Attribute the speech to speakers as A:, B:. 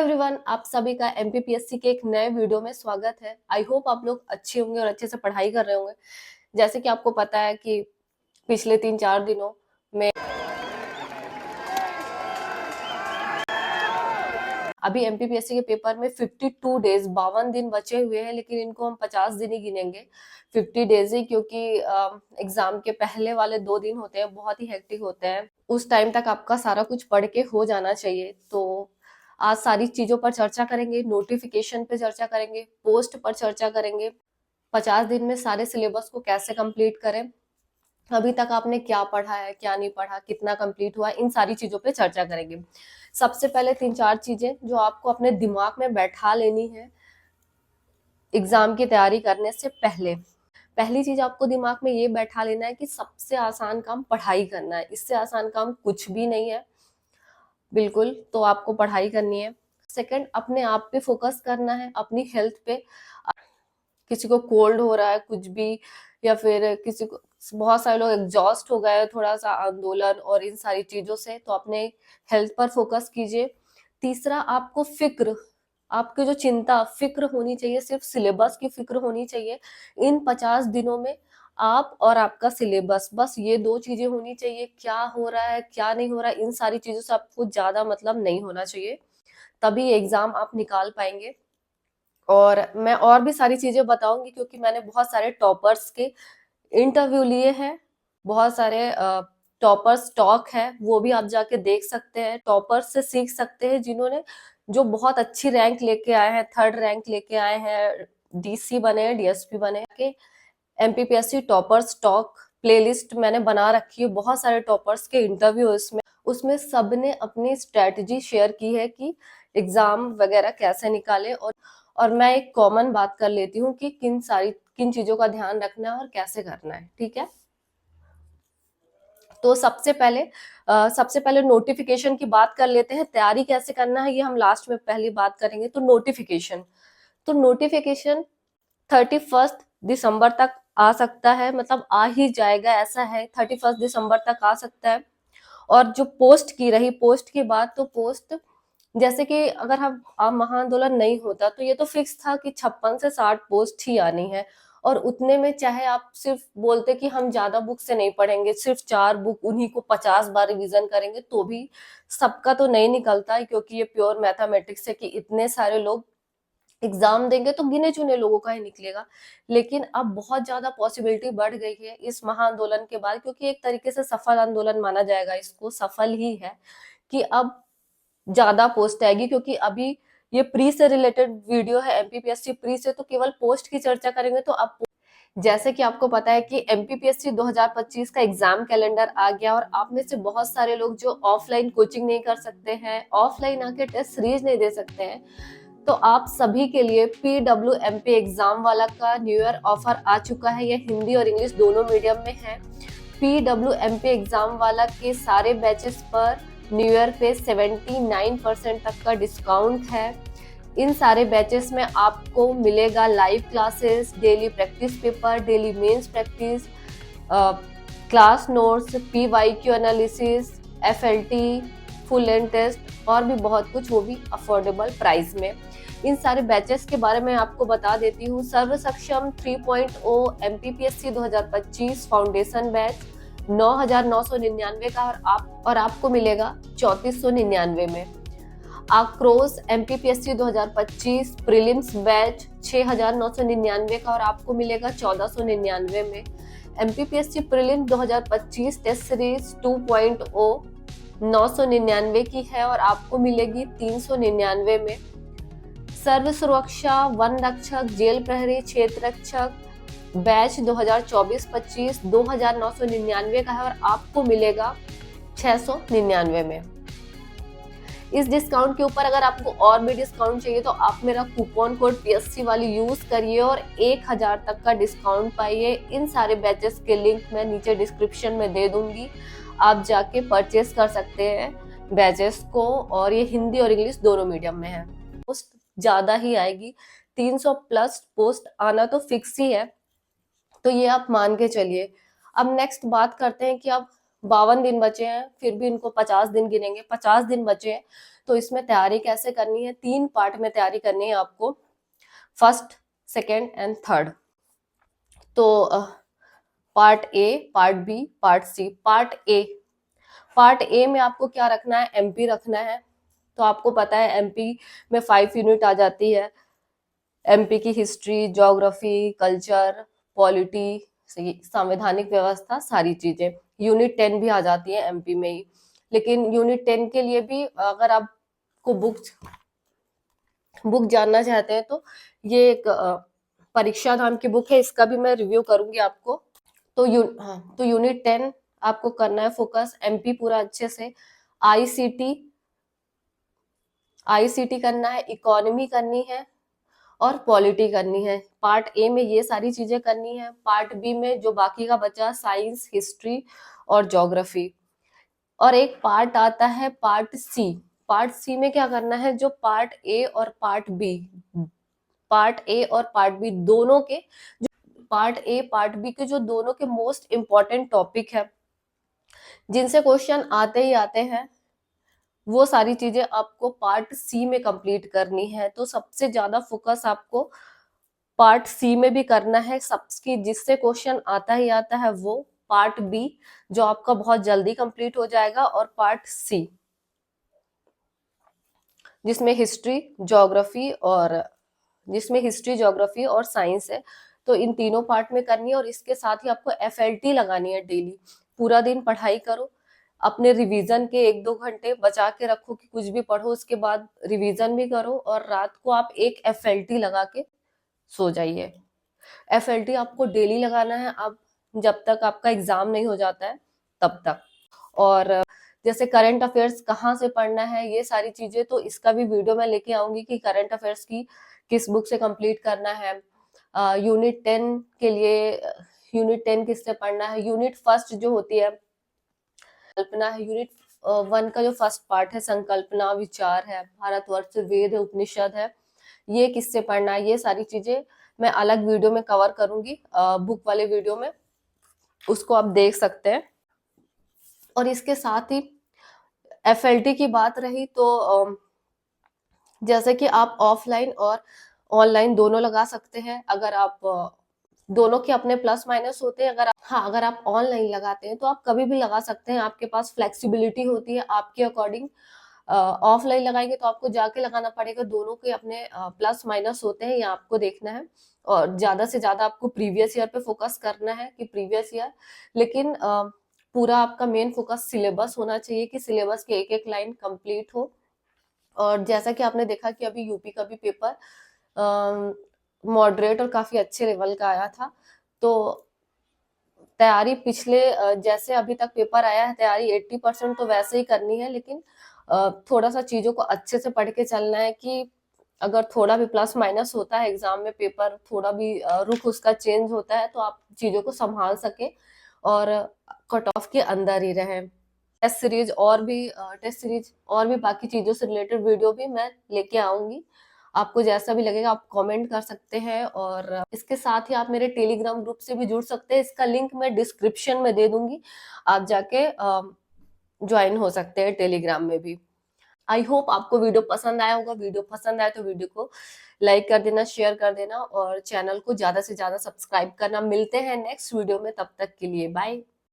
A: Everyone, आप सभी का एमपीपीएससी के एक नए वीडियो में स्वागत है। आई होप आप लोग अच्छे होंगे और अच्छे से पढ़ाई कर रहे होंगे। जैसे कि आपको पता है कि पिछले 3-4 दिनों में अभी एमपीपीएससी के पेपर में 52 डेज 52 दिन बचे हुए हैं, लेकिन इनको हम 50 दिन ही गिनेंगे, 50 डेज ही, क्योंकि एग्जाम के पहले वाले 2 दिन होते हैं बहुत ही हेक्टिक होते हैं। उस टाइम तक आपका सारा कुछ पढ़ के हो जाना चाहिए। तो आज सारी चीजों पर चर्चा करेंगे, नोटिफिकेशन पे चर्चा करेंगे, पोस्ट पर चर्चा करेंगे, 50 दिन में सारे सिलेबस को कैसे कंप्लीट करें, अभी तक आपने क्या पढ़ा है, क्या नहीं पढ़ा, कितना कंप्लीट हुआ, इन सारी चीजों पे चर्चा करेंगे। सबसे पहले 3-4 चीजें जो आपको अपने दिमाग में बैठा लेनी है एग्जाम की तैयारी करने से पहले। पहली चीज आपको दिमाग में ये बैठा लेना है कि सबसे आसान काम पढ़ाई करना है, इससे आसान काम कुछ भी नहीं है बिल्कुल। तो आपको पढ़ाई करनी है। सेकंड, अपने आप पे फोकस करना है, अपनी हेल्थ पे। किसी को कोल्ड हो रहा है कुछ भी, या फिर किसी को, बहुत सारे लोग एग्जॉस्ट हो गए थोड़ा सा आंदोलन और इन सारी चीजों से, तो अपने हेल्थ पर फोकस कीजिए। तीसरा, आपको फिक्र, आपकी जो चिंता फिक्र होनी चाहिए, सिर्फ सिलेबस की फिक्र होनी चाहिए। इन 50 दिनों में आप और आपका सिलेबस, बस ये 2 चीजें होनी चाहिए। क्या हो रहा है क्या नहीं हो रहा है, इन सारी चीजों से आपको ज्यादा मतलब नहीं होना चाहिए, तभी एग्जाम आप निकाल पाएंगे। और मैं और भी सारी चीजें बताऊंगी, क्योंकि मैंने बहुत सारे टॉपर्स के इंटरव्यू लिए हैं, बहुत सारे टॉपर्स टॉक है, वो भी आप जाके देख सकते हैं, टॉपर्स से सीख सकते हैं, जिन्होंने जो बहुत अच्छी रैंक लेके आए हैं, 3rd रैंक लेके आए हैं, डीसी बने, डीएसपी बने के। एमपीपीएससी टॉपर्स टॉक प्लेलिस्ट मैंने बना रखी है, बहुत सारे टॉपर्स के इंटरव्यू इसमें, उसमें सबने अपनी स्ट्रेटजी शेयर की है कि एग्जाम वगैरह कैसे निकाले। और मैं एक कॉमन बात कर लेती हूँ कि किन चीजों का ध्यान रखना है और कैसे करना है, ठीक है। तो सबसे पहले नोटिफिकेशन की बात कर लेते हैं। तैयारी कैसे करना है ये हम लास्ट में पहली बात करेंगे। तो नोटिफिकेशन 31 दिसंबर तक आ सकता है, मतलब आ ही जाएगा, ऐसा है, 31 दिसंबर तक आ सकता है। और जो पोस्ट की रही, पोस्ट के बाद तो पोस्ट, जैसे कि अगर हम महाआंदोलन नहीं होता तो ये तो फिक्स था कि 56 से 60 पोस्ट ही आनी है, और उतने में चाहे आप सिर्फ बोलते कि हम ज्यादा बुक से नहीं पढ़ेंगे, सिर्फ 4 बुक, उन्हीं को 50 बार रिवीजन करेंगे, तो भी सबका तो नहीं निकलता है, क्योंकि ये प्योर मैथमेटिक्स है कि इतने सारे लोग एग्जाम देंगे तो गिने चुने लोगों का ही निकलेगा। लेकिन अब बहुत ज्यादा पॉसिबिलिटी बढ़ गई है इस महाआंदोलन के बाद, क्योंकि एक तरीके से सफल आंदोलन माना जाएगा इसको, सफल ही है कि अब ज्यादा पोस्ट आएगी। क्योंकि अभी ये प्री से रिलेटेड वीडियो है, एमपीपीएससी प्री से, तो केवल पोस्ट की चर्चा करेंगे। तो अब जैसे कि आपको पता है कि एमपीपीएससी 2025 का एग्जाम कैलेंडर आ गया, और आप में से बहुत सारे लोग जो ऑफलाइन कोचिंग नहीं कर सकते हैं, ऑफलाइन आके टेस्ट सीरीज नहीं दे सकते हैं, तो आप सभी के लिए PWMP एग्जाम वाला का न्यू ईयर ऑफर आ चुका है। ये हिंदी और इंग्लिश दोनों मीडियम में है। PWMP एग्जाम वाला के सारे बैचेस पर न्यू ईयर पे 79% तक का डिस्काउंट है। इन सारे बैचेस में आपको मिलेगा live classes, daily practice paper, daily mains practice, class notes, PYQ analysis, FLT, full end test, और भी बहुत कुछ, वो भी अफोर्डेबल प्राइस में। इन सारे बैचेस के बारे में आपको बता देती हूँ। सर्व सक्षम 3.0 एमपीपीएससी 2025 फाउंडेशन बैच 9,999 का, और आपको मिलेगा 3499 में। आक्रोश एमपीपीएससी 2025 प्रीलिम्स बैच 6,999 का, और आपको मिलेगा 1499 में। एमपीपीएससी प्रीलिम्स 2025 टेस्ट सीरीज 2.0 999 की है, और आपको मिलेगी 399 में। सर्व सुरक्षा, वन रक्षक, जेल प्रहरी, क्षेत्र रक्षक बैच 2024-25 2,999 का है, और आपको मिलेगा 699 में। इस डिस्काउंट के ऊपर अगर आपको और भी डिस्काउंट चाहिए तो आप मेरा कूपन कोड PSC वाली यूज करिए और 1000 तक का डिस्काउंट पाइए। इन सारे बैचेस के लिंक मैं नीचे डिस्क्रिप्शन में दे दूंगी, आप जाके परचेस कर सकते हैं बैचेस को, और ये हिंदी और इंग्लिश दोनों मीडियम में है। पोस्ट ज्यादा ही आएगी, 300 प्लस पोस्ट आना तो फिक्स ही है, तो ये आप मान के चलिए। अब नेक्स्ट बात करते हैं कि अब 52 दिन बचे हैं, फिर भी इनको 50 दिन गिनेंगे, 50 दिन बचे हैं। तो इसमें तैयारी कैसे करनी है, 3 पार्ट में तैयारी करनी है आपको, फर्स्ट, सेकेंड एंड थर्ड। तो part A, part B, part C. Part A में आपको क्या रखना है, एमपी रखना है। तो आपको पता है एमपी में 5 यूनिट आ जाती है। एमपी की हिस्ट्री, ज्योग्राफी, कल्चर, पॉलिटी, संवैधानिक व्यवस्था, सारी चीजें। यूनिट 10 भी आ जाती है एमपी में ही। लेकिन यूनिट 10 के लिए भी अगर आपको बुक जानना चाहते हैं तो ये एक परीक्षा धाम की बुक है, इसका भी मैं रिव्यू करूंगी आपको। तो तो यूनिट 10 आपको करना है फोकस, एमपी पूरा अच्छे से, आईसीटी करना है, इकोनॉमी करनी है और पॉलिटी करनी है। पार्ट ए में ये सारी चीजें करनी है। पार्ट बी में जो बाकी का बचा, साइंस, हिस्ट्री और ज्योग्राफी। और एक पार्ट आता है पार्ट सी। पार्ट सी में क्या करना है, जो पार्ट ए और पार्ट बी दोनों के, पार्ट ए पार्ट बी के जो दोनों के मोस्ट इंपॉर्टेंट टॉपिक है, जिनसे क्वेश्चन आते ही आते हैं, वो सारी चीजें आपको पार्ट सी में कंप्लीट करनी है। तो सबसे ज्यादा फोकस आपको पार्ट सी में भी करना है, सबकी जिससे क्वेश्चन आता ही आता है वो। पार्ट बी जो आपका बहुत जल्दी कंप्लीट हो जाएगा, और पार्ट सी जिसमें हिस्ट्री, ज्योग्राफी और साइंस है। तो इन तीनों पार्ट में करनी है। और इसके साथ ही आपको एफएलटी लगानी है डेली। पूरा दिन पढ़ाई करो, अपने रिवीजन के 1-2 घंटे बचा के रखो कि कुछ भी पढ़ो, उसके बाद रिवीजन भी करो, और रात को आप एक एफएलटी लगा के सो जाइए। एफएलटी आपको डेली लगाना है, अब जब तक आपका एग्जाम नहीं हो जाता है तब तक। और जैसे करंट अफेयर्स कहाँ से पढ़ना है, ये सारी चीजें, तो इसका भी वीडियो मैं लेके आऊंगी कि करंट अफेयर्स की किस बुक से कंप्लीट करना है। यूनिट 10 के लिए यूनिट 10 किससे पढ़ना है। यूनिट फर्स्ट जो होती है कल्पना है। यूनिट 1 का जो फर्स्ट पार्ट है संकल्पना, विचार है, भारतवर्ष, वेद है, उपनिषद है, ये किससे पढ़ना है, ये सारी चीजें मैं अलग वीडियो में कवर करूंगी, बुक वाले वीडियो में, उसको आप देख सकते हैं। और इसके साथ ही एफएलटी की बात रही तो जैसे कि आप ऑफलाइन और ऑनलाइन दोनों लगा सकते हैं। अगर आप दोनों के अपने प्लस माइनस होते हैं। अगर आप ऑनलाइन लगाते हैं तो आप कभी भी लगा सकते हैं, आपके पास फ्लेक्सिबिलिटी होती है आपके अकॉर्डिंग। ऑफलाइन लगाएंगे तो आपको जाके लगाना पड़ेगा, दोनों के अपने प्लस माइनस होते हैं, ये आपको देखना है। और ज्यादा से ज्यादा आपको प्रीवियस ईयर पे फोकस करना है कि प्रीवियस ईयर, लेकिन पूरा आपका मेन फोकस सिलेबस होना चाहिए कि सिलेबस के एक एक लाइन कंप्लीट हो। और जैसा कि आपने देखा कि अभी यूपी का भी पेपर मॉडरेट और काफी अच्छे लेवल का आया था। तो तैयारी पिछले जैसे अभी तक पेपर आया है, तैयारी 80% तो वैसे ही करनी है, लेकिन थोड़ा सा चीजों को अच्छे से पढ़ के चलना है कि अगर थोड़ा भी प्लस माइनस होता है एग्जाम में, पेपर थोड़ा भी रुख उसका चेंज होता है, तो आप चीजों को संभाल सके और कट ऑफ के अंदर ही रहे। टेस्ट सीरीज और भी बाकी चीजों से रिलेटेड वीडियो भी मैं लेके आऊंगी। आपको जैसा भी लगेगा आप कमेंट कर सकते हैं। और इसके साथ ही आप मेरे टेलीग्राम ग्रुप से भी जुड़ सकते हैं, इसका लिंक मैं डिस्क्रिप्शन में दे दूंगी, आप जाके ज्वाइन हो सकते हैं टेलीग्राम में भी। आई होप आपको वीडियो पसंद आया होगा। वीडियो पसंद आया तो वीडियो को लाइक कर देना, शेयर कर देना, और चैनल को ज्यादा से ज्यादा सब्सक्राइब करना। मिलते हैं नेक्स्ट वीडियो में, तब तक के लिए बाय।